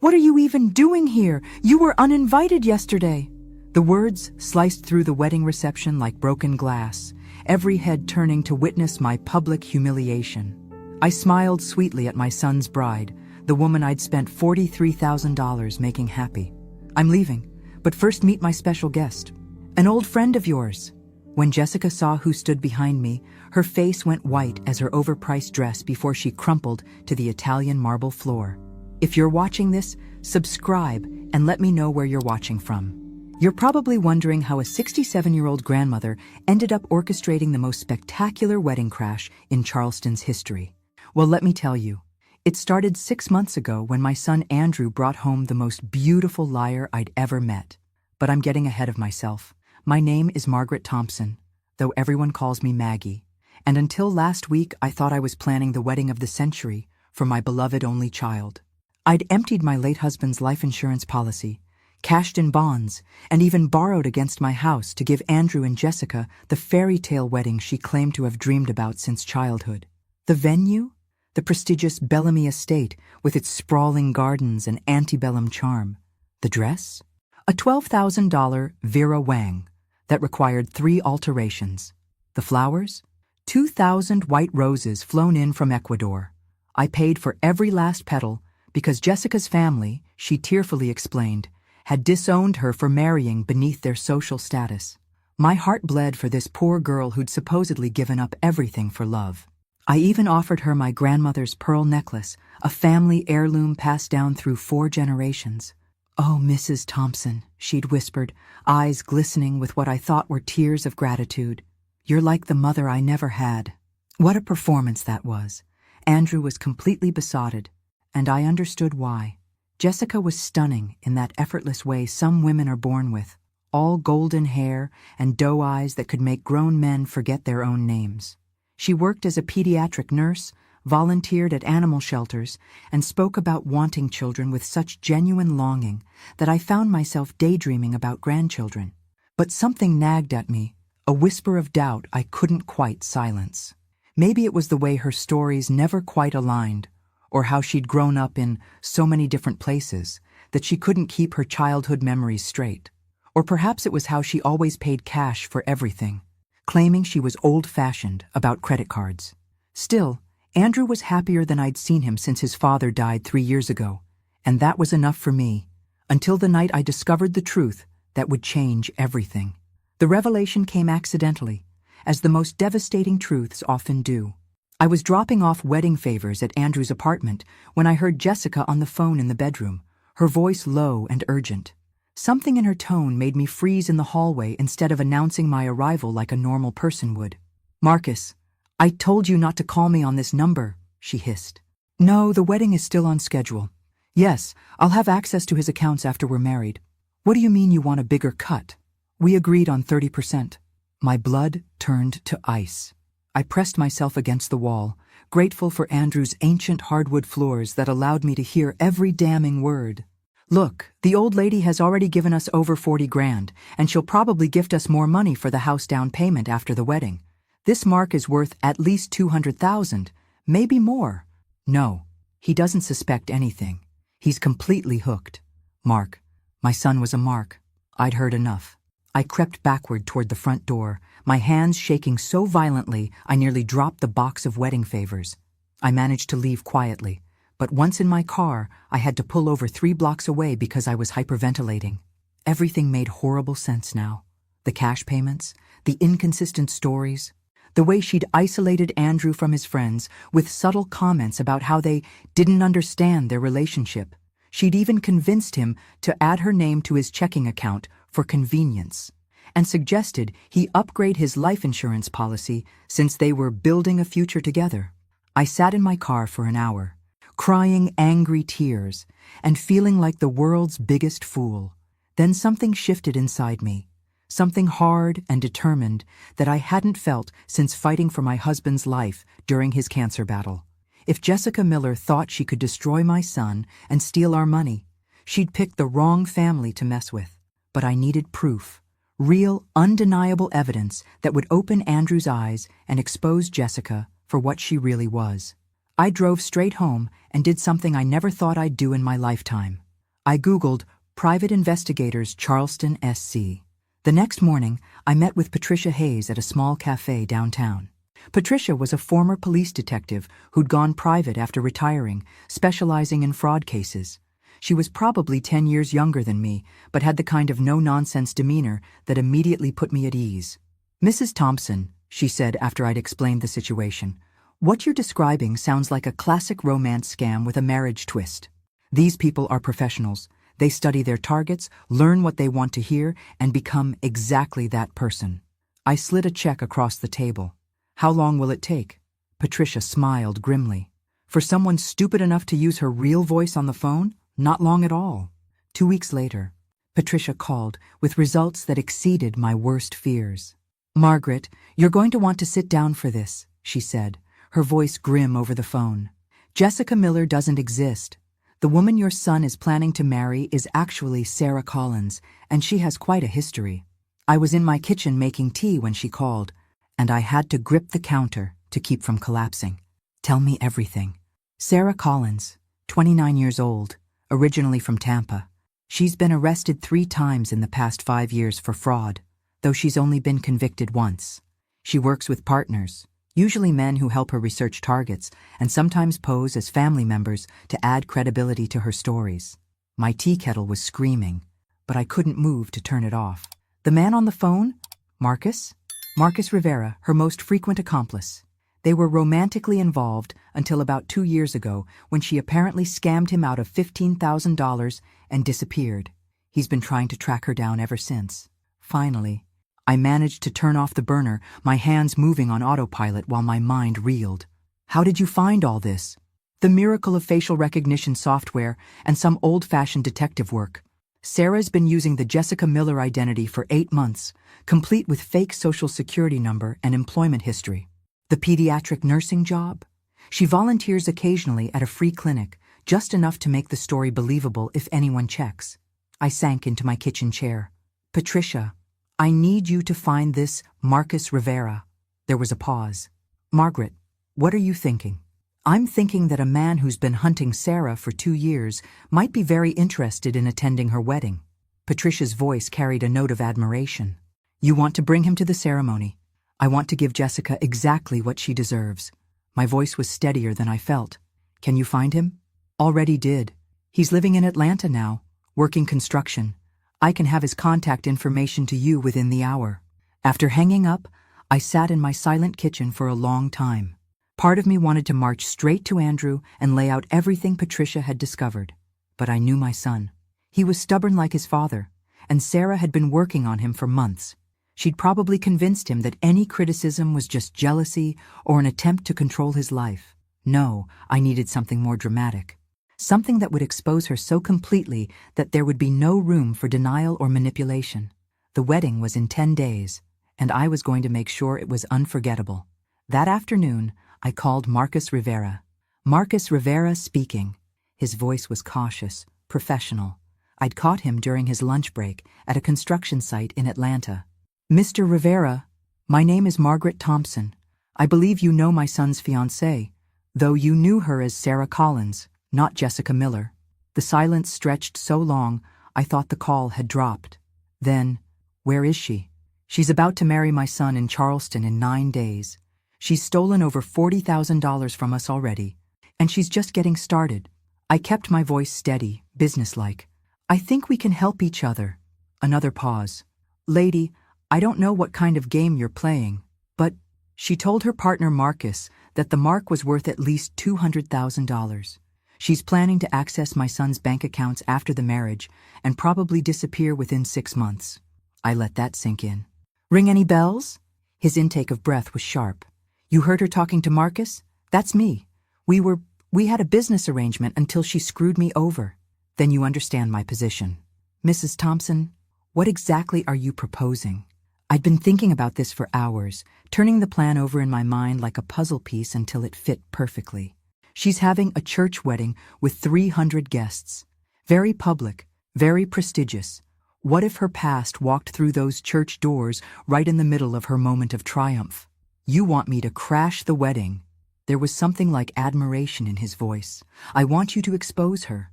What are you even doing here? You were uninvited yesterday." The words sliced through the wedding reception like broken glass, every head turning to witness my public humiliation. I smiled sweetly at my son's bride, the woman I'd spent $43,000 making happy. "I'm leaving, but first meet my special guest. An old friend of yours." When Jessica saw who stood behind me, her face went white as her overpriced dress before she crumpled to the Italian marble floor. If you're watching this, subscribe and let me know where you're watching from. You're probably wondering how a 67-year-old grandmother ended up orchestrating the most spectacular wedding crash in Charleston's history. Well, let me tell you. It started 6 months ago when my son Andrew brought home the most beautiful liar I'd ever met. But I'm getting ahead of myself. My name is Margaret Thompson, though everyone calls me Maggie. And until last week, I thought I was planning the wedding of the century for my beloved only child. I'd emptied my late husband's life insurance policy, cashed in bonds, and even borrowed against my house to give Andrew and Jessica the fairy tale wedding she claimed to have dreamed about since childhood. The venue? The prestigious Bellamy estate with its sprawling gardens and antebellum charm. The dress? A $12,000 Vera Wang that required 3 alterations. The flowers? 2,000 white roses flown in from Ecuador. I paid for every last petal because Jessica's family, she tearfully explained, had disowned her for marrying beneath their social status. My heart bled for this poor girl who'd supposedly given up everything for love. I even offered her my grandmother's pearl necklace, a family heirloom passed down through 4 generations. "Oh, Mrs. Thompson," she'd whispered, eyes glistening with what I thought were tears of gratitude. "You're like the mother I never had." What a performance that was. Andrew was completely besotted, and I understood why. Jessica was stunning in that effortless way some women are born with, all golden hair and doe eyes that could make grown men forget their own names. She worked as a pediatric nurse, volunteered at animal shelters, and spoke about wanting children with such genuine longing that I found myself daydreaming about grandchildren. But something nagged at me, a whisper of doubt I couldn't quite silence. Maybe it was the way her stories never quite aligned, or how she'd grown up in so many different places that she couldn't keep her childhood memories straight. Or perhaps it was how she always paid cash for everything, claiming she was old-fashioned about credit cards. Still, Andrew was happier than I'd seen him since his father died 3 years ago, and that was enough for me, until the night I discovered the truth that would change everything. The revelation came accidentally, as the most devastating truths often do. I was dropping off wedding favors at Andrew's apartment when I heard Jessica on the phone in the bedroom, her voice low and urgent. Something in her tone made me freeze in the hallway instead of announcing my arrival like a normal person would. "Marcus, I told you not to call me on this number," she hissed. "No, the wedding is still on schedule. Yes, I'll have access to his accounts after we're married. What do you mean you want a bigger cut? We agreed on 30%. My blood turned to ice. I pressed myself against the wall, grateful for Andrew's ancient hardwood floors that allowed me to hear every damning word. "Look, the old lady has already given us over 40 grand, and she'll probably gift us more money for the house down payment after the wedding. This Mark is worth at least 200,000, maybe more." No, he doesn't suspect anything. He's completely hooked. Mark. My son was a mark. I'd heard enough. I crept backward toward the front door, my hands shaking so violently I nearly dropped the box of wedding favors. I managed to leave quietly, but once in my car, I had to pull over 3 blocks away because I was hyperventilating. Everything made horrible sense now. The cash payments, the inconsistent stories, the way she'd isolated Andrew from his friends with subtle comments about how they didn't understand their relationship. She'd even convinced him to add her name to his checking account for convenience, and suggested he upgrade his life insurance policy since they were building a future together. I sat in my car for an hour, crying angry tears and feeling like the world's biggest fool. Then something shifted inside me, something hard and determined that I hadn't felt since fighting for my husband's life during his cancer battle. If Jessica Miller thought she could destroy my son and steal our money, she'd picked the wrong family to mess with. But I needed proof, real, undeniable evidence that would open Andrew's eyes and expose Jessica for what she really was. I drove straight home and did something I never thought I'd do in my lifetime. I Googled Private Investigators Charleston, SC. The next morning, I met with Patricia Hayes at a small cafe downtown. Patricia was a former police detective who'd gone private after retiring, specializing in fraud cases. She was probably 10 years younger than me, but had the kind of no-nonsense demeanor that immediately put me at ease. "Mrs. Thompson," she said after I'd explained the situation, "what you're describing sounds like a classic romance scam with a marriage twist. These people are professionals. They study their targets, learn what they want to hear, and become exactly that person." I slid a check across the table. "How long will it take?" Patricia smiled grimly. "For someone stupid enough to use her real voice on the phone? Not long at all." 2 weeks later, Patricia called with results that exceeded my worst fears. "Margaret, you're going to want to sit down for this," she said, her voice grim over the phone. "Jessica Miller doesn't exist. The woman your son is planning to marry is actually Sarah Collins, and she has quite a history." I was in my kitchen making tea when she called, and I had to grip the counter to keep from collapsing. "Tell me everything." "Sarah Collins, 29 years old, originally from Tampa. She's been arrested 3 times in the past 5 years for fraud, though she's only been convicted once. She works with partners, usually men who help her research targets and sometimes pose as family members to add credibility to her stories." My tea kettle was screaming, but I couldn't move to turn it off. "The man on the phone? Marcus? Marcus Rivera, her most frequent accomplice. They were romantically involved until about 2 years ago when she apparently scammed him out of $15,000 and disappeared. He's been trying to track her down ever since. Finally, I managed to turn off the burner, my hands moving on autopilot while my mind reeled. "How did you find all this?" "The miracle of facial recognition software and some old-fashioned detective work. Sarah's been using the Jessica Miller identity for 8 months, complete with fake social security number and employment history. The pediatric nursing job? She volunteers occasionally at a free clinic, just enough to make the story believable if anyone checks." I sank into my kitchen chair. "Patricia, I need you to find this Marcus Rivera." There was a pause. "Margaret, what are you thinking?" "I'm thinking that a man who's been hunting Sarah for 2 years might be very interested in attending her wedding." Patricia's voice carried a note of admiration. "You want to bring him to the ceremony. I want to give Jessica exactly what she deserves." My voice was steadier than I felt. "Can you find him?" "Already did. He's living in Atlanta now, working construction. I can have his contact information to you within the hour." After hanging up, I sat in my silent kitchen for a long time. Part of me wanted to march straight to Andrew and lay out everything Patricia had discovered. But I knew my son. He was stubborn like his father, and Sarah had been working on him for months. She'd probably convinced him that any criticism was just jealousy or an attempt to control his life. No, I needed something more dramatic. Something that would expose her so completely that there would be no room for denial or manipulation. The wedding was in 10 days, and I was going to make sure it was unforgettable. That afternoon, I called Marcus Rivera. "Marcus Rivera speaking." His voice was cautious, professional. I'd caught him during his lunch break at a construction site in Atlanta. "Mr. Rivera, my name is Margaret Thompson. I believe you know my son's fiancée, though you knew her as Sarah Collins, not Jessica Miller." The silence stretched so long, I thought the call had dropped. Then, "Where is she?" "She's about to marry my son in Charleston in 9 days. She's stolen over $40,000 from us already, and she's just getting started." I kept my voice steady, businesslike. "I think we can help each other." Another pause. "Lady, I don't know what kind of game you're playing, but..." She told her partner Marcus that the mark was worth at least $200,000. "She's planning to access my son's bank accounts after the marriage and probably disappear within 6 months. I let that sink in. "Ring any bells?" His intake of breath was sharp. "You heard her talking to Marcus? That's me. We had a business arrangement until she screwed me over." "Then you understand my position." "Mrs. Thompson, what exactly are you proposing?" I'd been thinking about this for hours, turning the plan over in my mind like a puzzle piece until it fit perfectly. She's having a church wedding with 300 guests. Very public, very prestigious. What if her past walked through those church doors right in the middle of her moment of triumph? "You want me to crash the wedding?" There was something like admiration in his voice. "I want you to expose her."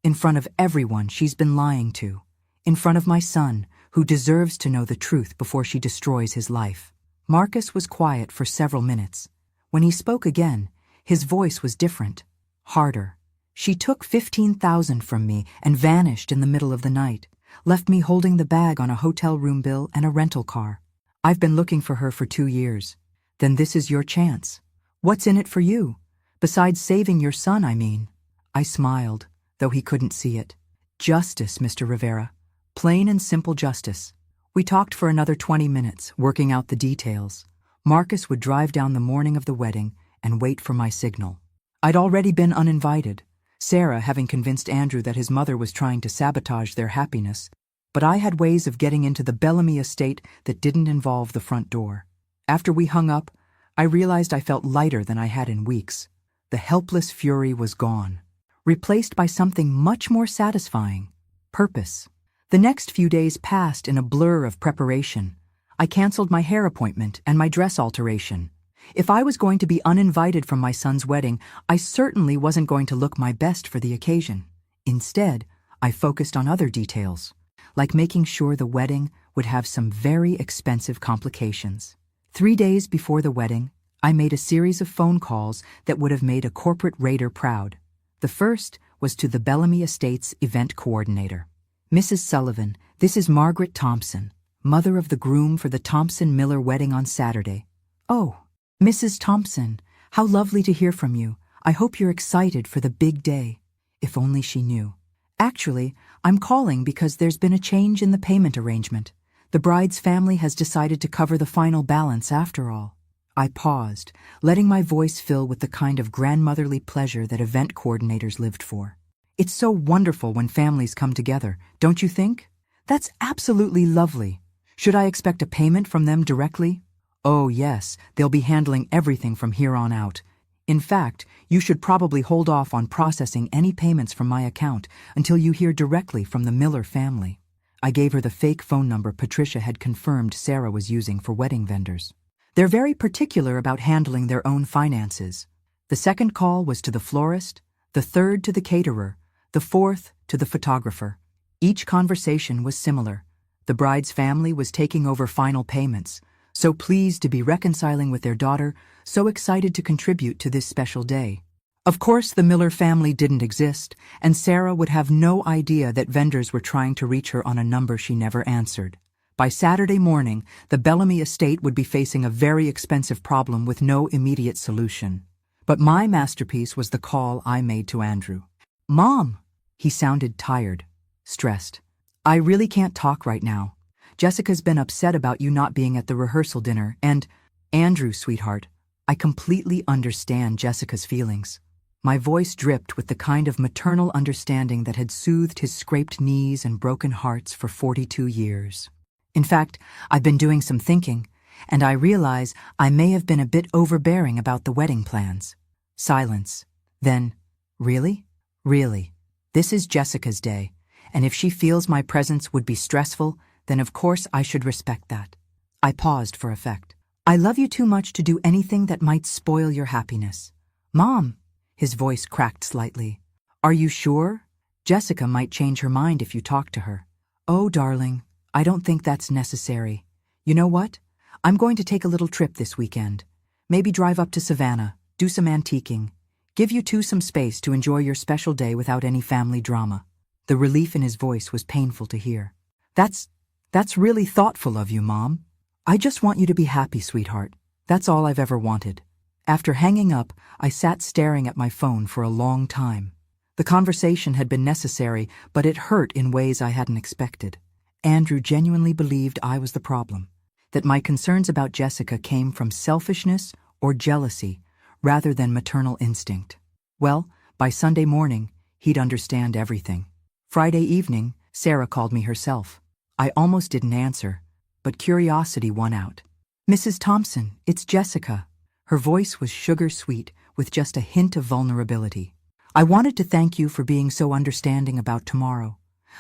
In front of everyone she's been lying to. In front of my son, who deserves to know the truth before she destroys his life. Marcus was quiet for several minutes. When he spoke again, his voice was different, harder. She took 15,000 from me and vanished in the middle of the night, left me holding the bag on a hotel room bill and a rental car. I've been looking for her for 2 years. Then this is your chance. What's in it for you? Besides saving your son, I mean. I smiled, though he couldn't see it. Justice, Mr. Rivera. Plain and simple justice. We talked for another 20 minutes, working out the details. Marcus would drive down the morning of the wedding and wait for my signal. I'd already been uninvited, Sarah having convinced Andrew that his mother was trying to sabotage their happiness, but I had ways of getting into the Bellamy estate that didn't involve the front door. After we hung up, I realized I felt lighter than I had in weeks. The helpless fury was gone, replaced by something much more satisfying: purpose. The next few days passed in a blur of preparation. I canceled my hair appointment and my dress alteration. If I was going to be uninvited from my son's wedding, I certainly wasn't going to look my best for the occasion. Instead, I focused on other details, like making sure the wedding would have some very expensive complications. 3 days before the wedding, I made a series of phone calls that would have made a corporate raider proud. The first was to the Bellamy Estate's event coordinator. Mrs. Sullivan, this is Margaret Thompson, mother of the groom for the Thompson-Miller wedding on Saturday. Oh, Mrs. Thompson, how lovely to hear from you. I hope you're excited for the big day. If only she knew. Actually, I'm calling because there's been a change in the payment arrangement. The bride's family has decided to cover the final balance after all. I paused, letting my voice fill with the kind of grandmotherly pleasure that event coordinators lived for. It's so wonderful when families come together, don't you think? That's absolutely lovely. Should I expect a payment from them directly? Oh yes, they'll be handling everything from here on out. In fact, you should probably hold off on processing any payments from my account until you hear directly from the Miller family. I gave her the fake phone number Patricia had confirmed Sarah was using for wedding vendors. They're very particular about handling their own finances. The second call was to the florist, the third to the caterer, the fourth to the photographer. Each conversation was similar. The bride's family was taking over final payments, so pleased to be reconciling with their daughter, so excited to contribute to this special day. Of course, the Miller family didn't exist, and Sarah would have no idea that vendors were trying to reach her on a number she never answered. By Saturday morning, the Bellamy estate would be facing a very expensive problem with no immediate solution. But my masterpiece was the call I made to Andrew. Mom! He sounded tired, stressed. I really can't talk right now. Jessica's been upset about you not being at the rehearsal dinner, and Andrew, sweetheart, I completely understand Jessica's feelings. My voice dripped with the kind of maternal understanding that had soothed his scraped knees and broken hearts for 42 years. In fact, I've been doing some thinking, and I realize I may have been a bit overbearing about the wedding plans. Silence. Then, really? Really. This is Jessica's day, and if she feels my presence would be stressful, then of course I should respect that. I paused for effect. I love you too much to do anything that might spoil your happiness. Mom! His voice cracked slightly. Are you sure? Jessica might change her mind if you talk to her. Oh, darling, I don't think that's necessary. You know what? I'm going to take a little trip this weekend. Maybe drive up to Savannah, do some antiquing. Give you two some space to enjoy your special day without any family drama. The relief in his voice was painful to hear. That's really thoughtful of you, Mom. I just want you to be happy, sweetheart. That's all I've ever wanted. After hanging up, I sat staring at my phone for a long time. The conversation had been necessary, but it hurt in ways I hadn't expected. Andrew genuinely believed I was the problem, that my concerns about Jessica came from selfishness or jealousy rather than maternal instinct. Well, by Sunday morning, he'd understand everything. Friday evening, Sarah called me herself. I almost didn't answer, but curiosity won out. Mrs. Thompson, it's Jessica. Her voice was sugar-sweet with just a hint of vulnerability. I wanted to thank you for being so understanding about tomorrow.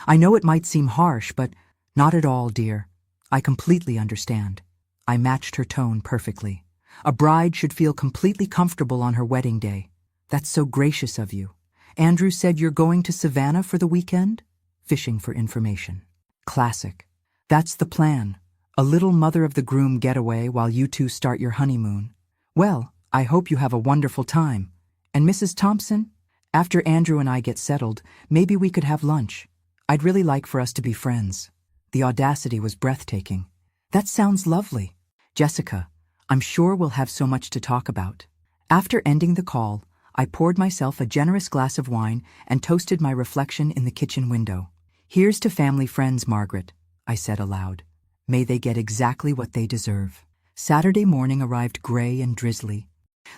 I know it might seem harsh, but not at all, dear. I completely understand. I matched her tone perfectly. A bride should feel completely comfortable on her wedding day. That's so gracious of you. Andrew said you're going to Savannah for the weekend? Fishing for information. Classic. That's the plan. A little mother of the groom getaway while you two start your honeymoon. Well, I hope you have a wonderful time. And Mrs. Thompson, after Andrew and I get settled, maybe we could have lunch. I'd really like for us to be friends. The audacity was breathtaking. That sounds lovely. Jessica, I'm sure we'll have so much to talk about. After ending the call, I poured myself a generous glass of wine and toasted my reflection in the kitchen window. Here's to family friends, Margaret, I said aloud. May they get exactly what they deserve. Saturday morning arrived gray and drizzly.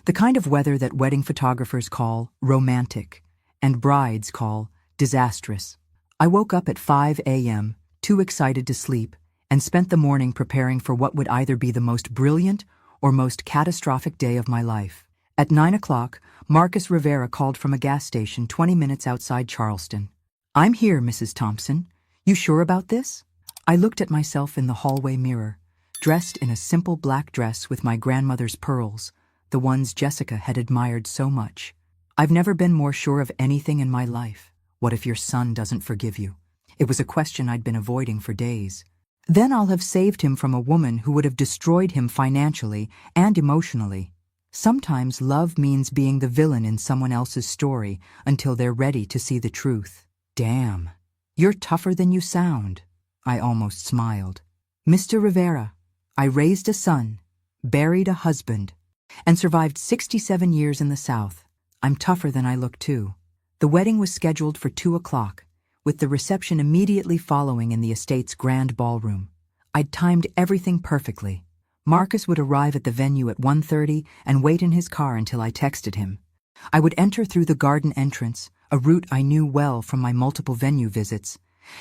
The kind of weather that wedding photographers call romantic and brides call disastrous. I woke up at 5 a.m., too excited to sleep, and spent the morning preparing for what would either be the most brilliant or most catastrophic day of my life. At 9 o'clock, Marcus Rivera called from a gas station 20 minutes outside Charleston. I'm here, Mrs. Thompson. You sure about this? I looked at myself in the hallway mirror, dressed in a simple black dress with my grandmother's pearls, the ones Jessica had admired so much. I've never been more sure of anything in my life. What if your son doesn't forgive you? It was a question I'd been avoiding for days. Then I'll have saved him from a woman who would have destroyed him financially and emotionally. Sometimes love means being the villain in someone else's story until they're ready to see the truth. Damn, you're tougher than you sound. I almost smiled. Mr. Rivera, I raised a son, buried a husband, and survived 67 years in the South. I'm tougher than I look too. The wedding was scheduled for 2 o'clock, with the reception immediately following in the estate's grand ballroom. I'd timed everything perfectly. Marcus would arrive at the venue at 1:30 and wait in his car until I texted him. I would enter through the garden entrance, a route I knew well from my multiple venue visits,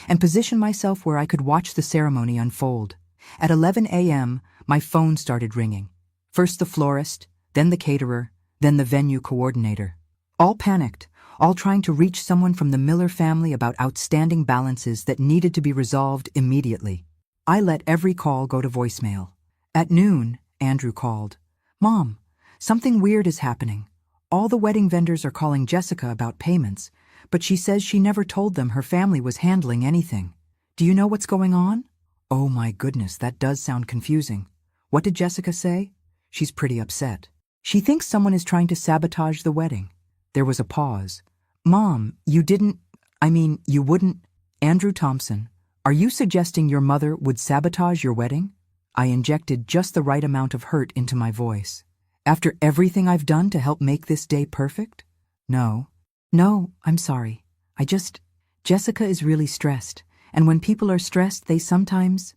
and position myself where I could watch the ceremony unfold. At 11 a.m., my phone started ringing. First the florist, then the caterer, then the venue coordinator. All panicked, all trying to reach someone from the Miller family about outstanding balances that needed to be resolved immediately. I let every call go to voicemail. At noon, Andrew called. Mom, something weird is happening. All the wedding vendors are calling Jessica about payments, but she says she never told them her family was handling anything. Do you know what's going on? Oh my goodness, that does sound confusing. What did Jessica say? She's pretty upset. She thinks someone is trying to sabotage the wedding. There was a pause. Mom, you wouldn't. Andrew Thompson, are you suggesting your mother would sabotage your wedding? I injected just the right amount of hurt into my voice. After everything I've done to help make this day perfect? No, I'm sorry. Jessica is really stressed, and when people are stressed, they sometimes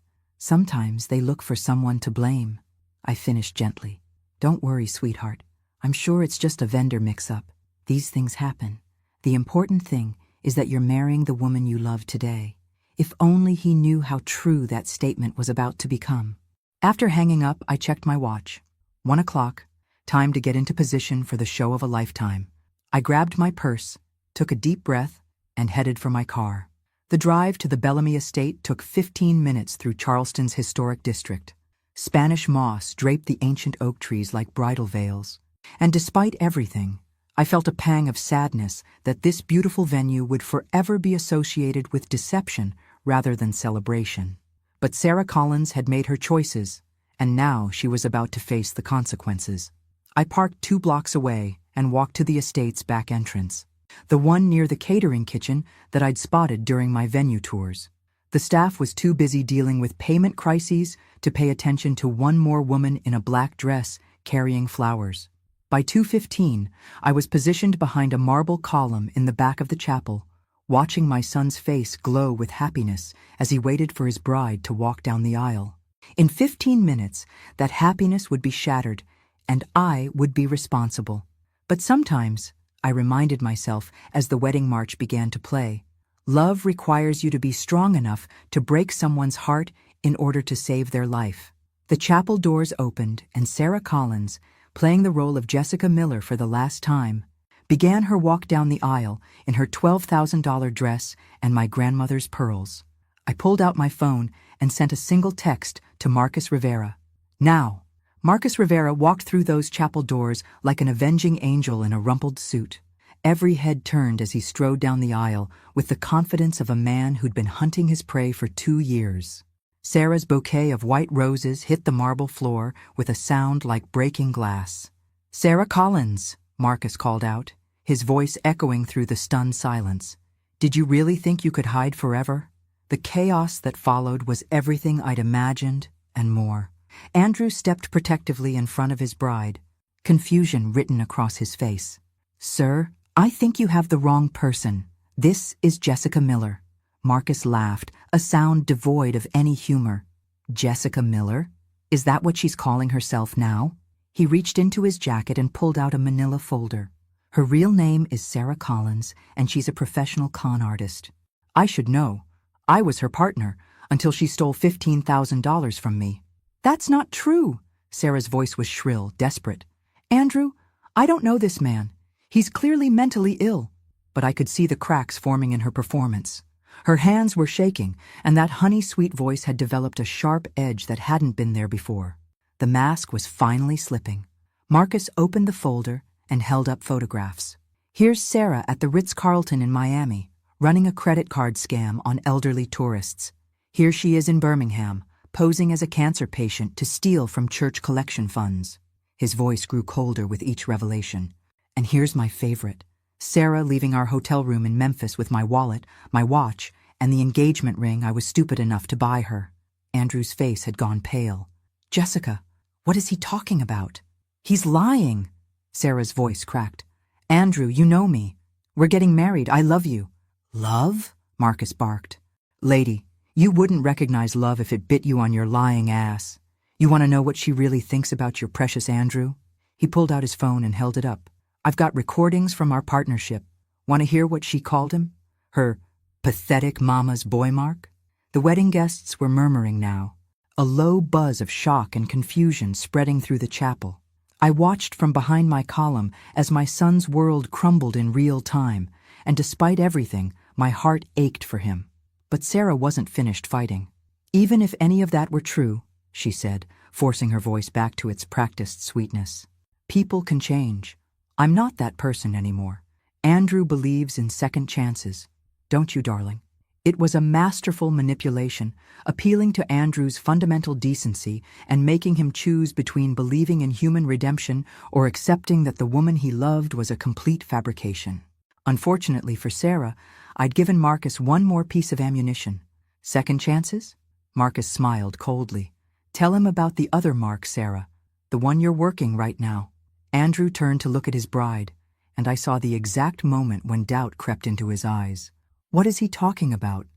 they look for someone to blame. I finished gently. Don't worry, sweetheart. I'm sure it's just a vendor mix-up. These things happen. The important thing is that you're marrying the woman you love today. If only he knew how true that statement was about to become. After hanging up, I checked my watch. 1 o'clock, time to get into position for the show of a lifetime. I grabbed my purse, took a deep breath, and headed for my car. The drive to the Bellamy estate took 15 minutes through Charleston's historic district. Spanish moss draped the ancient oak trees like bridal veils. And despite everything, I felt a pang of sadness that this beautiful venue would forever be associated with deception rather than celebration. But Sarah Collins had made her choices, and now she was about to face the consequences. I parked 2 blocks away and walked to the estate's back entrance, the one near the catering kitchen that I'd spotted during my venue tours. The staff was too busy dealing with payment crises to pay attention to one more woman in a black dress carrying flowers. By 2:15, I was positioned behind a marble column in the back of the chapel, watching my son's face glow with happiness as he waited for his bride to walk down the aisle. In 15 minutes, that happiness would be shattered, and I would be responsible. But sometimes, I reminded myself as the wedding march began to play, love requires you to be strong enough to break someone's heart in order to save their life. The chapel doors opened, and Sarah Collins, playing the role of Jessica Miller for the last time, began her walk down the aisle in her $12,000 dress and my grandmother's pearls. I pulled out my phone and sent a single text to Marcus Rivera. Now, Marcus Rivera walked through those chapel doors like an avenging angel in a rumpled suit. Every head turned as he strode down the aisle with the confidence of a man who'd been hunting his prey for 2 years. Sarah's bouquet of white roses hit the marble floor with a sound like breaking glass. "Sarah Collins," Marcus called out, his voice echoing through the stunned silence. "Did you really think you could hide forever?" The chaos that followed was everything I'd imagined and more. Andrew stepped protectively in front of his bride, confusion written across his face. "Sir, I think you have the wrong person. This is Jessica Miller." Marcus laughed, a sound devoid of any humor. "Jessica Miller? Is that what she's calling herself now?" He reached into his jacket and pulled out a manila folder. "Her real name is Sarah Collins, and she's a professional con artist. I should know. I was her partner until she stole $15,000 from me." "That's not true." Sarah's voice was shrill, desperate. "Andrew, I don't know this man. He's clearly mentally ill." But I could see the cracks forming in her performance. Her hands were shaking, and that honey-sweet voice had developed a sharp edge that hadn't been there before. The mask was finally slipping. Marcus opened the folder and held up photographs. "Here's Sarah at the Ritz-Carlton in Miami, running a credit card scam on elderly tourists. Here she is in Birmingham, posing as a cancer patient to steal from church collection funds." His voice grew colder with each revelation. "And here's my favorite. Sarah leaving our hotel room in Memphis with my wallet, my watch, and the engagement ring I was stupid enough to buy her." Andrew's face had gone pale. "Jessica, what is he talking about?" "He's lying." Sarah's voice cracked. "Andrew, you know me. We're getting married. I love you." "Love?" Marcus barked. "Lady, you wouldn't recognize love if it bit you on your lying ass. You want to know what she really thinks about your precious Andrew?" He pulled out his phone and held it up. "I've got recordings from our partnership. Want to hear what she called him? Her pathetic mama's boy mark?" The wedding guests were murmuring now, a low buzz of shock and confusion spreading through the chapel. I watched from behind my column as my son's world crumbled in real time, and despite everything, my heart ached for him. But Sarah wasn't finished fighting. "Even if any of that were true," she said, forcing her voice back to its practiced sweetness, "people can change. I'm not that person anymore. Andrew believes in second chances. Don't you, darling?" It was a masterful manipulation, appealing to Andrew's fundamental decency and making him choose between believing in human redemption or accepting that the woman he loved was a complete fabrication. Unfortunately for Sarah, I'd given Marcus one more piece of ammunition. "Second chances?" Marcus smiled coldly. "Tell him about the other mark, Sarah, the one you're working right now." Andrew turned to look at his bride, and I saw the exact moment when doubt crept into his eyes. "What is he talking about?"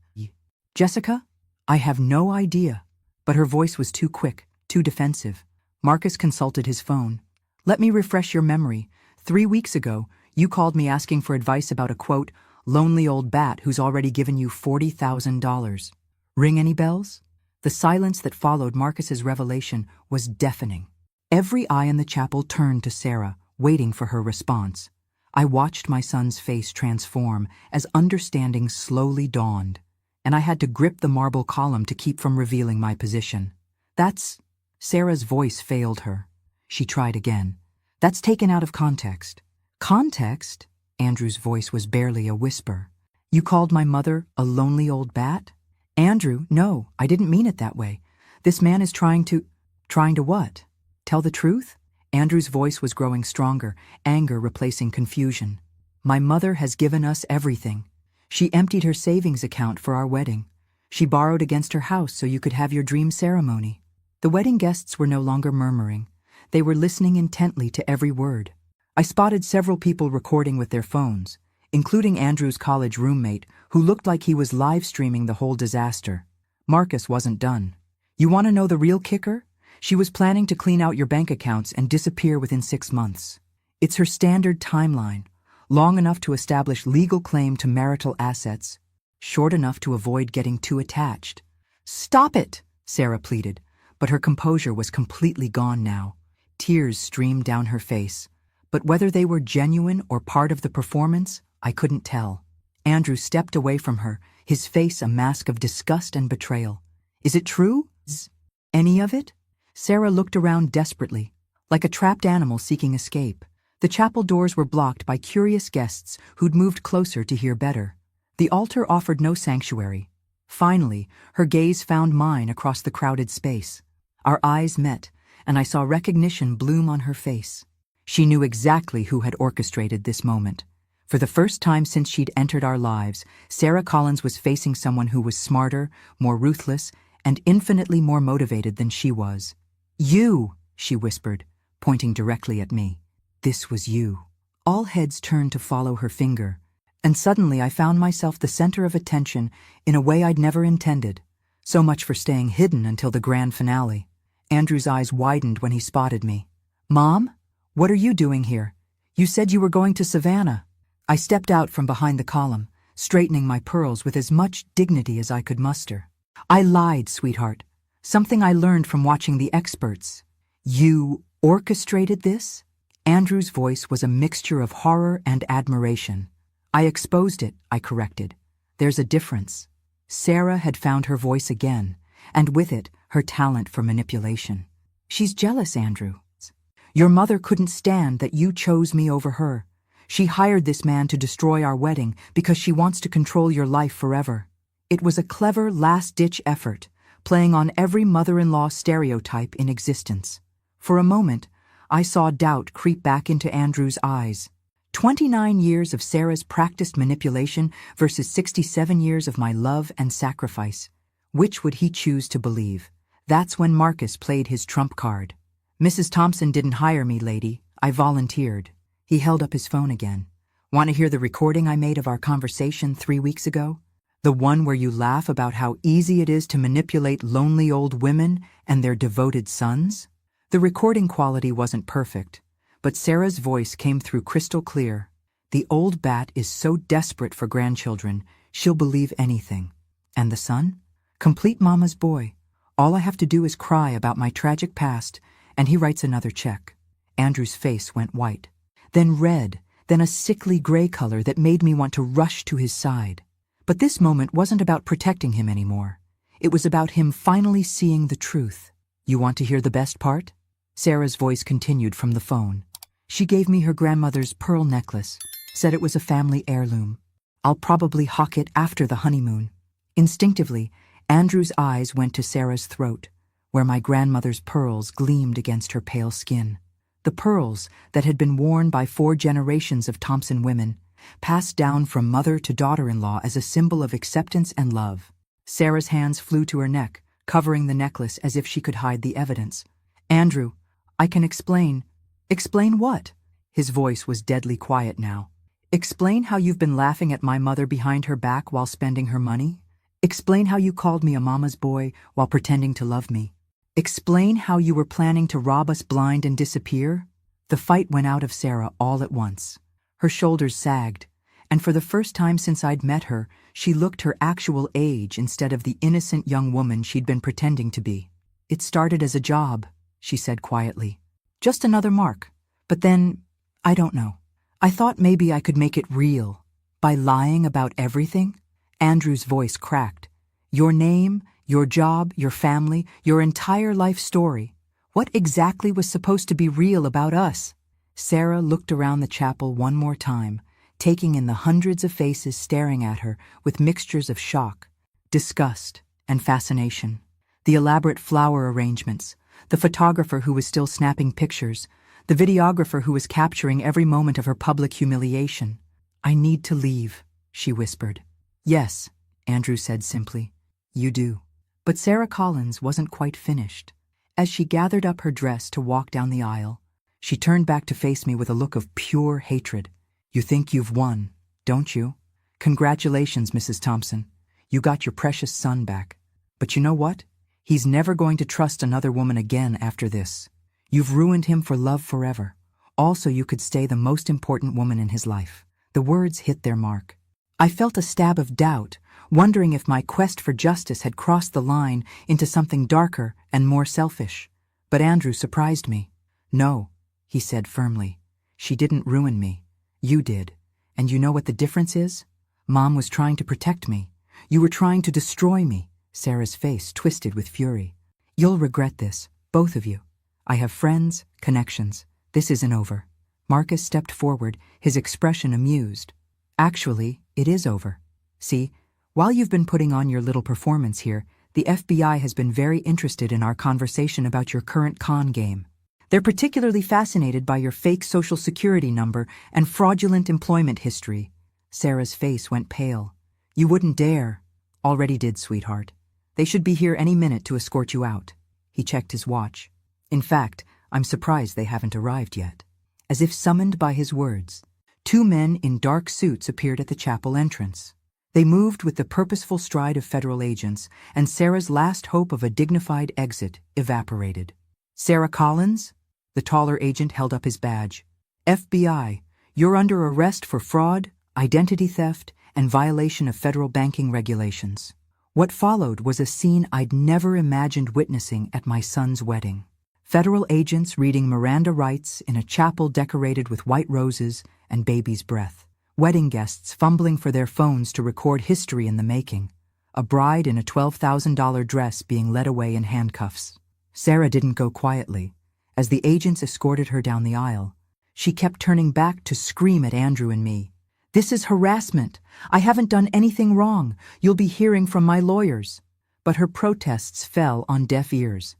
"Jessica? I have no idea." But her voice was too quick, too defensive. Marcus consulted his phone. "Let me refresh your memory. 3 weeks ago, you called me asking for advice about a, quote, lonely old bat who's already given you $40,000. Ring any bells?" The silence that followed Marcus's revelation was deafening. Every eye in the chapel turned to Sarah, waiting for her response. I watched my son's face transform as understanding slowly dawned, and I had to grip the marble column to keep from revealing my position. "That's—" Sarah's voice failed her. She tried again. "That's taken out of context." "Context?" Andrew's voice was barely a whisper. "You called my mother a lonely old bat?" "Andrew, no, I didn't mean it that way. This man is trying to—" "Trying to what? Tell the truth?" Andrew's voice was growing stronger, anger replacing confusion. "My mother has given us everything. She emptied her savings account for our wedding. She borrowed against her house so you could have your dream ceremony." The wedding guests were no longer murmuring. They were listening intently to every word. I spotted several people recording with their phones, including Andrew's college roommate, who looked like he was live-streaming the whole disaster. Marcus wasn't done. "You want to know the real kicker? She was planning to clean out your bank accounts and disappear within 6 months. It's her standard timeline, long enough to establish legal claim to marital assets, short enough to avoid getting too attached." "Stop it," Sarah pleaded, but her composure was completely gone now. Tears streamed down her face, but whether they were genuine or part of the performance, I couldn't tell. Andrew stepped away from her, his face a mask of disgust and betrayal. "Is it true? Any of it?" Sarah looked around desperately, like a trapped animal seeking escape. The chapel doors were blocked by curious guests who'd moved closer to hear better. The altar offered no sanctuary. Finally, her gaze found mine across the crowded space. Our eyes met, and I saw recognition bloom on her face. She knew exactly who had orchestrated this moment. For the first time since she'd entered our lives, Sarah Collins was facing someone who was smarter, more ruthless, and infinitely more motivated than she was. "You," she whispered, pointing directly at me. "This was you." All heads turned to follow her finger, and suddenly I found myself the center of attention in a way I'd never intended. So much for staying hidden until the grand finale. Andrew's eyes widened when he spotted me. "Mom? What are you doing here? You said you were going to Savannah." I stepped out from behind the column, straightening my pearls with as much dignity as I could muster. "I lied, sweetheart. Something I learned from watching the experts." "You orchestrated this?" Andrew's voice was a mixture of horror and admiration. "I exposed it," I corrected. "There's a difference." Sarah had found her voice again, and with it, her talent for manipulation. "She's jealous, Andrew. Your mother couldn't stand that you chose me over her. She hired this man to destroy our wedding because she wants to control your life forever." It was a clever last-ditch effort, playing on every mother-in-law stereotype in existence. For a moment, I saw doubt creep back into Andrew's eyes. 29 years of Sarah's practiced manipulation versus 67 years of my love and sacrifice. Which would he choose to believe? That's when Marcus played his trump card. "Mrs. Thompson didn't hire me, lady. I volunteered." He held up his phone again. "Want to hear the recording I made of our conversation 3 weeks ago? The one where you laugh about how easy it is to manipulate lonely old women and their devoted sons?" The recording quality wasn't perfect, but Sarah's voice came through crystal clear. "The old bat is so desperate for grandchildren, she'll believe anything. And the son? Complete mama's boy. All I have to do is cry about my tragic past, and he writes another check." Andrew's face went white, then red, then a sickly gray color that made me want to rush to his side. But this moment wasn't about protecting him anymore. It was about him finally seeing the truth. "You want to hear the best part?" Sarah's voice continued from the phone. "She gave me her grandmother's pearl necklace, said it was a family heirloom. I'll probably hawk it after the honeymoon." Instinctively, Andrew's eyes went to Sarah's throat, where my grandmother's pearls gleamed against her pale skin. The pearls that had been worn by 4 generations of Thompson women, passed down from mother to daughter-in-law as a symbol of acceptance and love. Sarah's hands flew to her neck, covering the necklace as if she could hide the evidence. "Andrew, I can explain." "Explain what?" His voice was deadly quiet now. "Explain how you've been laughing at my mother behind her back while spending her money? Explain how you called me a mama's boy while pretending to love me? Explain how you were planning to rob us blind and disappear?" The fight went out of Sarah all at once. Her shoulders sagged, and for the first time since I'd met her, she looked her actual age instead of the innocent young woman she'd been pretending to be. "It started as a job," she said quietly. "Just another mark. But then, I don't know. I thought maybe I could make it real. By lying about everything." Andrew's voice cracked. "Your name, your job, your family, your entire life story. What exactly was supposed to be real about us?" Sarah looked around the chapel one more time, taking in the hundreds of faces staring at her with mixtures of shock, disgust, and fascination. The elaborate flower arrangements, the photographer who was still snapping pictures, the videographer who was capturing every moment of her public humiliation. "I need to leave," she whispered. "Yes," Andrew said simply. "You do." But Sarah Collins wasn't quite finished. As she gathered up her dress to walk down the aisle, she turned back to face me with a look of pure hatred. "You think you've won, don't you? Congratulations, Mrs. Thompson. You got your precious son back. But you know what? He's never going to trust another woman again after this. You've ruined him for love forever. Also, you could stay the most important woman in his life." The words hit their mark. I felt a stab of doubt, wondering if my quest for justice had crossed the line into something darker and more selfish. But Andrew surprised me. "No," he said firmly. "She didn't ruin me. You did. And you know what the difference is? Mom was trying to protect me. You were trying to destroy me." Sarah's face twisted with fury. "You'll regret this, both of you. I have friends, connections. This isn't over. Marcus stepped forward, his expression amused. Actually, it is over. See, while you've been putting on your little performance here, the FBI has been very interested in our conversation about your current con game. They're particularly fascinated by your fake social security number and fraudulent employment history. Sarah's face went pale. You wouldn't dare. Already did, sweetheart. They should be here any minute to escort you out. He checked his watch. In fact, I'm surprised they haven't arrived yet. As if summoned by his words, 2 men in dark suits appeared at the chapel entrance. They moved with the purposeful stride of federal agents, and Sarah's last hope of a dignified exit evaporated. Sarah Collins? The taller agent held up his badge. FBI, you're under arrest for fraud, identity theft, and violation of federal banking regulations. What followed was a scene I'd never imagined witnessing at my son's wedding. Federal agents reading Miranda rights in a chapel decorated with white roses and baby's breath. Wedding guests fumbling for their phones to record history in the making. A bride in a $12,000 dress being led away in handcuffs. Sarah didn't go quietly. As the agents escorted her down the aisle, she kept turning back to scream at Andrew and me. This is harassment. I haven't done anything wrong. You'll be hearing from my lawyers. But her protests fell on deaf ears.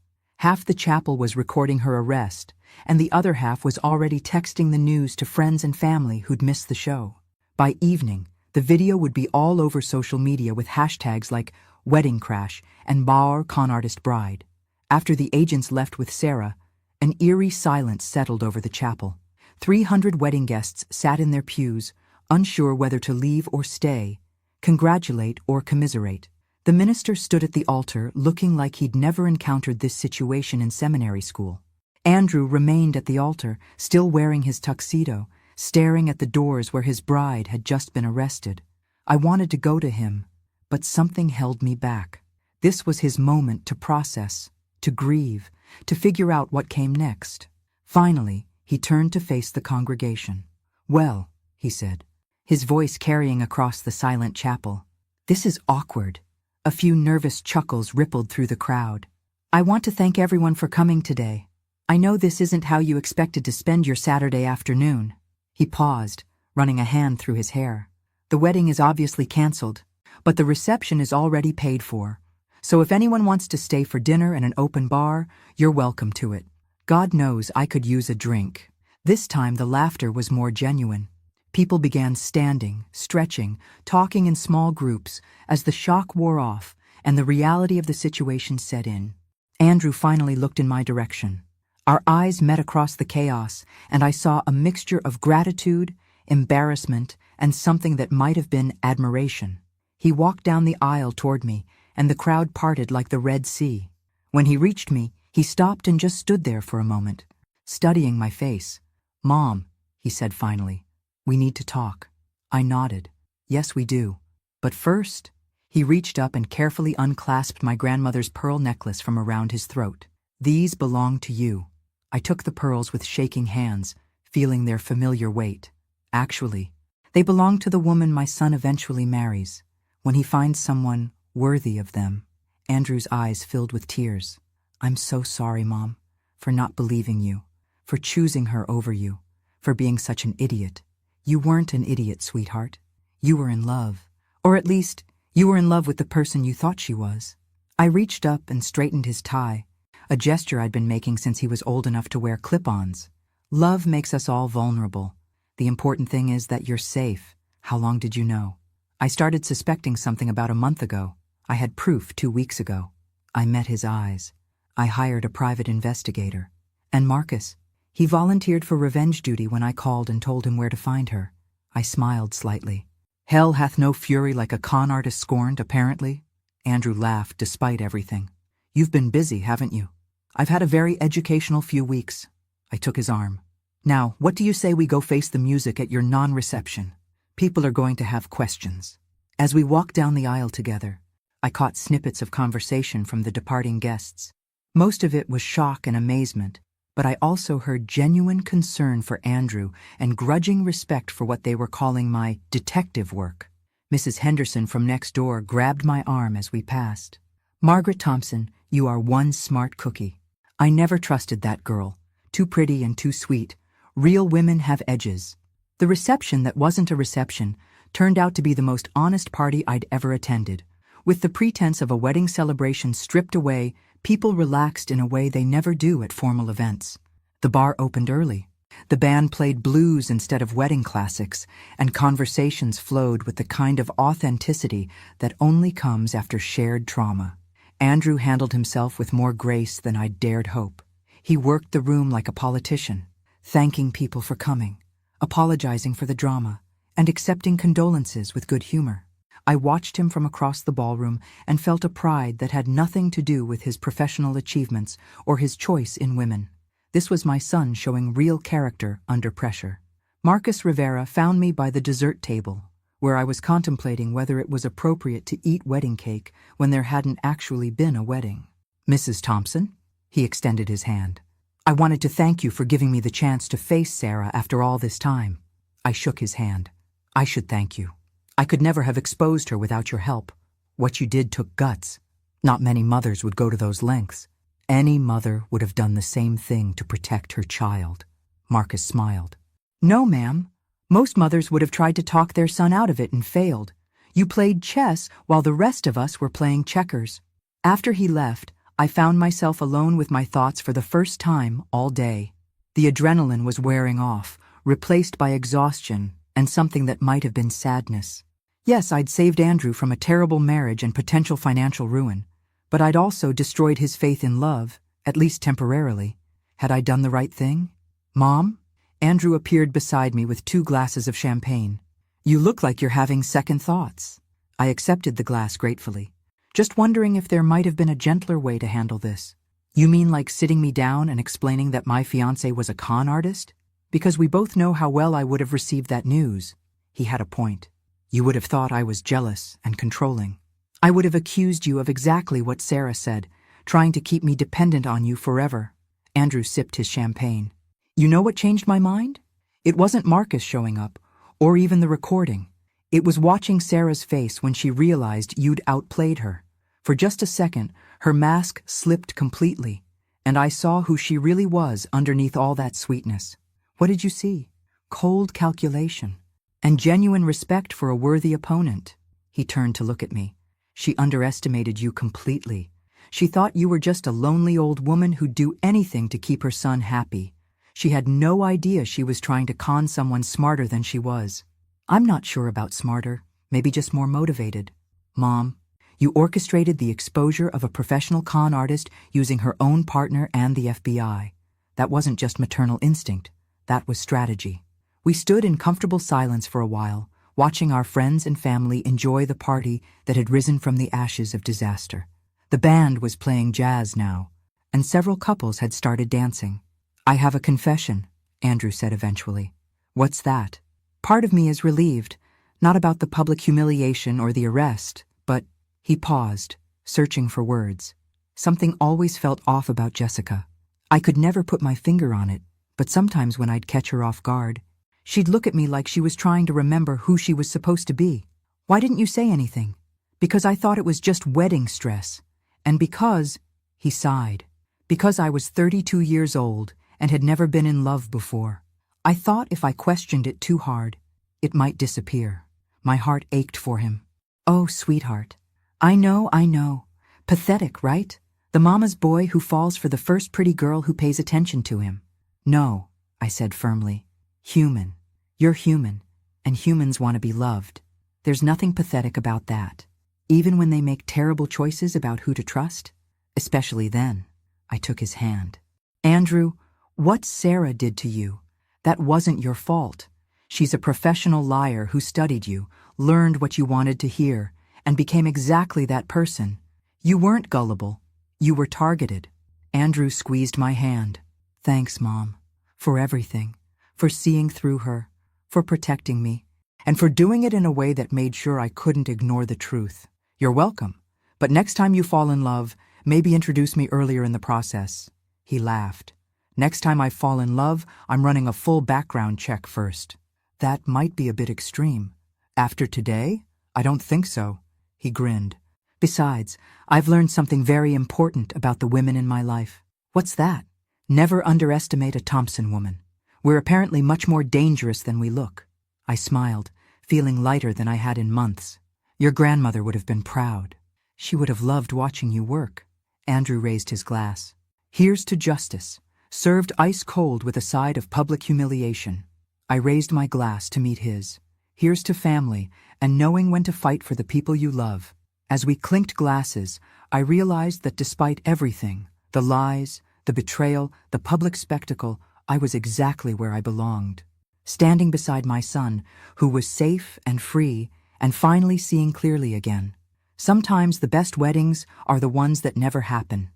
Half the chapel was recording her arrest, and the other half was already texting the news to friends and family who'd missed the show. By evening, the video would be all over social media with hashtags like wedding crash and Bauer con artist bride. After the agents left with Sarah, an eerie silence settled over the chapel. 300 wedding guests sat in their pews, unsure whether to leave or stay, congratulate or commiserate. The minister stood at the altar looking like he'd never encountered this situation in seminary school. Andrew remained at the altar, still wearing his tuxedo, staring at the doors where his bride had just been arrested. I wanted to go to him, but something held me back. This was his moment to process, to grieve, to figure out what came next. Finally, he turned to face the congregation. Well, he said, his voice carrying across the silent chapel. This is awkward. A few nervous chuckles rippled through the crowd. I want to thank everyone for coming today. I know this isn't how you expected to spend your Saturday afternoon. He paused, running a hand through his hair. The wedding is obviously canceled, but the reception is already paid for. So if anyone wants to stay for dinner and an open bar, you're welcome to it. God knows I could use a drink. This time the laughter was more genuine. People began standing, stretching, talking in small groups as the shock wore off and the reality of the situation set in. Andrew finally looked in my direction. Our eyes met across the chaos, and I saw a mixture of gratitude, embarrassment, and something that might have been admiration. He walked down the aisle toward me, and the crowd parted like the Red Sea. When he reached me, he stopped and just stood there for a moment, studying my face. "Mom," he said finally, "we need to talk." I nodded. "Yes, we do. But first," he reached up and carefully unclasped my grandmother's pearl necklace from around his throat. "These belong to you." I took the pearls with shaking hands, feeling their familiar weight. Actually, they belong to the woman my son eventually marries, when he finds someone worthy of them. Andrew's eyes filled with tears. "I'm so sorry, Mom, for not believing you, for choosing her over you, for being such an idiot. You weren't an idiot, sweetheart. You were in love. Or at least, you were in love with the person you thought she was." I reached up and straightened his tie, a gesture I'd been making since he was old enough to wear clip-ons. Love makes us all vulnerable. The important thing is that you're safe. How long did you know? I started suspecting something about a month ago. I had proof 2 weeks ago. I met his eyes. I hired a private investigator. And Marcus, he volunteered for revenge duty when I called and told him where to find her. I smiled slightly. "Hell hath no fury like a con artist scorned, apparently." Andrew laughed despite everything. "You've been busy, haven't you?" "I've had a very educational few weeks." I took his arm. "Now, what do you say we go face the music at your non-reception? People are going to have questions." As we walked down the aisle together, I caught snippets of conversation from the departing guests. Most of it was shock and amazement, but I also heard genuine concern for Andrew and grudging respect for what they were calling my detective work. Mrs. Henderson from next door grabbed my arm as we passed. "Margaret Thompson, you are one smart cookie. I never trusted that girl. Too pretty and too sweet, Real women have edges. The reception that wasn't a reception turned out to be the most honest party I'd ever attended. With the pretense of a wedding celebration stripped away, people relaxed in a way they never do at formal events. The bar opened early. The band played blues instead of wedding classics, and conversations flowed with the kind of authenticity that only comes after shared trauma. Andrew handled himself with more grace than I'd dared hope. He worked the room like a politician, thanking people for coming, apologizing for the drama, and accepting condolences with good humor. I watched him from across the ballroom and felt a pride that had nothing to do with his professional achievements or his choice in women. This was my son showing real character under pressure. Marcus Rivera found me by the dessert table, where I was contemplating whether it was appropriate to eat wedding cake when there hadn't actually been a wedding. "Mrs. Thompson?" He extended his hand. "I wanted to thank you for giving me the chance to face Sarah after all this time." I shook his hand. "I should thank you. I could never have exposed her without your help. What you did took guts. Not many mothers would go to those lengths. Any mother would have done the same thing to protect her child." Marcus smiled. "No, ma'am. Most mothers would have tried to talk their son out of it and failed. You played chess while the rest of us were playing checkers." After he left, I found myself alone with my thoughts for the first time all day. The adrenaline was wearing off, replaced by exhaustion and something that might have been sadness. Yes, I'd saved Andrew from a terrible marriage and potential financial ruin, but I'd also destroyed his faith in love, at least temporarily. Had I done the right thing? "Mom?" Andrew appeared beside me with 2 glasses of champagne. "You look like you're having second thoughts." I accepted the glass gratefully, just wondering if there might have been a gentler way to handle this. "You mean like sitting me down and explaining that my fiancé was a con artist? Because we both know how well I would have received that news." He had a point. "You would have thought I was jealous and controlling. I would have accused you of exactly what Sarah said, trying to keep me dependent on you forever." Andrew sipped his champagne. "You know what changed my mind? It wasn't Marcus showing up, or even the recording. It was watching Sarah's face when she realized you'd outplayed her. For just a second, her mask slipped completely, and I saw who she really was underneath all that sweetness. What did you see? Cold calculation, and genuine respect for a worthy opponent." He turned to look at me. "She underestimated you completely. She thought you were just a lonely old woman who'd do anything to keep her son happy. She had no idea she was trying to con someone smarter than she was." "I'm not sure about smarter, maybe just more motivated." "Mom, you orchestrated the exposure of a professional con artist using her own partner and the FBI. That wasn't just maternal instinct, that was strategy." We stood in comfortable silence for a while, watching our friends and family enjoy the party that had risen from the ashes of disaster. The band was playing jazz now, and several couples had started dancing. "I have a confession," Andrew said eventually. "What's that?" "Part of me is relieved, not about the public humiliation or the arrest, but—" He paused, searching for words. Something always felt off about Jessica. I could never put my finger on it, but sometimes when I'd catch her off guard, she'd look at me like she was trying to remember who she was supposed to be. "Why didn't you say anything?" "Because I thought it was just wedding stress. And because," he sighed, "because I was 32 years old and had never been in love before. I thought if I questioned it too hard, it might disappear." My heart ached for him. "Oh, sweetheart. I know. Pathetic, right? The mama's boy who falls for the first pretty girl who pays attention to him." "No," I said firmly. "Human. You're human, and humans want to be loved. There's nothing pathetic about that. Even when they make terrible choices about who to trust, especially then." I took his hand. "Andrew, what Sarah did to you, that wasn't your fault. She's a professional liar who studied you, learned what you wanted to hear, and became exactly that person. You weren't gullible. You were targeted." Andrew squeezed my hand. "Thanks, Mom, for everything, for seeing through her, for protecting me, and for doing it in a way that made sure I couldn't ignore the truth." "You're welcome. But next time you fall in love, maybe introduce me earlier in the process." He laughed. "Next time I fall in love, I'm running a full background check first." "That might be a bit extreme. After today? I don't think so." He grinned. "Besides, I've learned something very important about the women in my life." "What's that?" "Never underestimate a Thompson woman. We're apparently much more dangerous than we look. I smiled, feeling lighter than I had in months. Your grandmother would have been proud. She would have loved watching you work. Andrew raised his glass. Here's to justice, served ice cold with a side of public humiliation. I raised my glass to meet his. Here's to family, and knowing when to fight for the people you love. As we clinked glasses, I realized that despite everything, the lies, the betrayal, the public spectacle, I was exactly where I belonged. Standing beside my son, who was safe and free, and finally seeing clearly again. Sometimes the best weddings are the ones that never happen.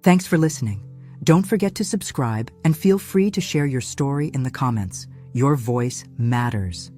Thanks for listening. Don't forget to subscribe and feel free to share your story in the comments. Your voice matters.